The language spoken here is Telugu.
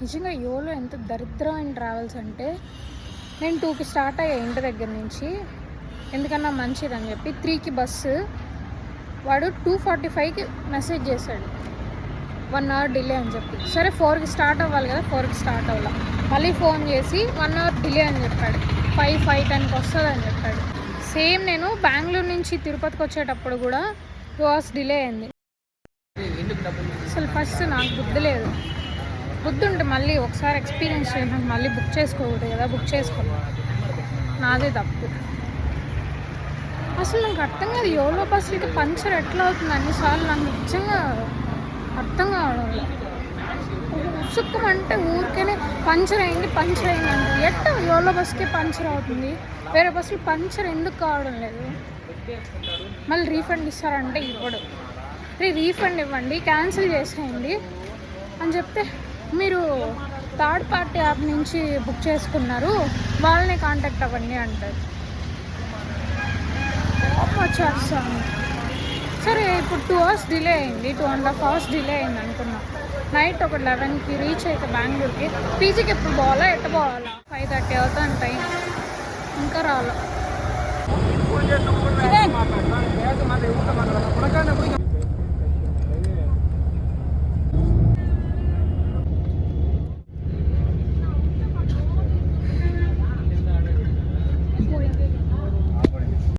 నిజంగా యోలో ఎంత దరిద్రమైన ట్రావెల్స్ అంటే, నేను 2కి స్టార్ట్ అయ్యా ఇంటి దగ్గర నుంచి, ఎందుకన్నా మంచిదని చెప్పి. 3కి బస్సు, వాడు 2:45కి మెసేజ్ చేశాడు 1 అవర్ డిలే అని చెప్పి. సరే 4కి స్టార్ట్ అవ్వాలి కదా, 4కి స్టార్ట్ అవ్వాలి. మళ్ళీ ఫోన్ చేసి 1 అవర్ డిలే అని చెప్పాడు. 5:10కి వస్తుంది అని చెప్పాడు. సేమ్ నేను బెంగళూరు నుంచి తిరుపతికి వచ్చేటప్పుడు కూడా 2 అవర్స్ డిలే అయింది. అసలు ఫస్ట్ నాకు బుద్ధి లేదు. బుద్ధి ఉంటే మళ్ళీ ఒకసారి ఎక్స్పీరియన్స్ చేయడానికి మళ్ళీ బుక్ చేసుకోకూడదు కదా, బుక్ చేసుకోవాలి. నాదే తప్పు. అసలు నాకు అర్థం కాదు, యోలో బస్సులకి పంచర్ ఎట్లా అవుతుంది అన్నిసార్లు, నాకు నిజంగా అర్థం కావడం లేదు. ఉసుక్కమంటే ఊరికేనే పంచర్ అయింది అంటే ఎట్ట యోలో బస్కే పంచర్ అవుతుంది, వేరే బస్సులు పంచర్ ఎందుకు కావడం లేదు? మళ్ళీ రీఫండ్ ఇస్తారంటే ఇవ్వడు. రీఫండ్ ఇవ్వండి, క్యాన్సిల్ చేసేయండి అని చెప్తే, మీరు థర్డ్ పార్టీ యాప్ నుంచి బుక్ చేసుకున్నారు, వాళ్ళని కాంటాక్ట్ అవ్వండి అంటారు. వచ్చేస్తాను. సరే ఇప్పుడు 2 అవర్స్ డిలే అయింది, 2.5 అవర్స్ డిలే అయింది అనుకున్నాం. నైట్ ఒక 11కి రీచ్ అయితే బెంగళూరుకి. పీజీకి ఎప్పుడు పోవాలా, ఎట్ట పోవాలా? 5:30 అవుతుంది టైం, ఇంకా రాలా.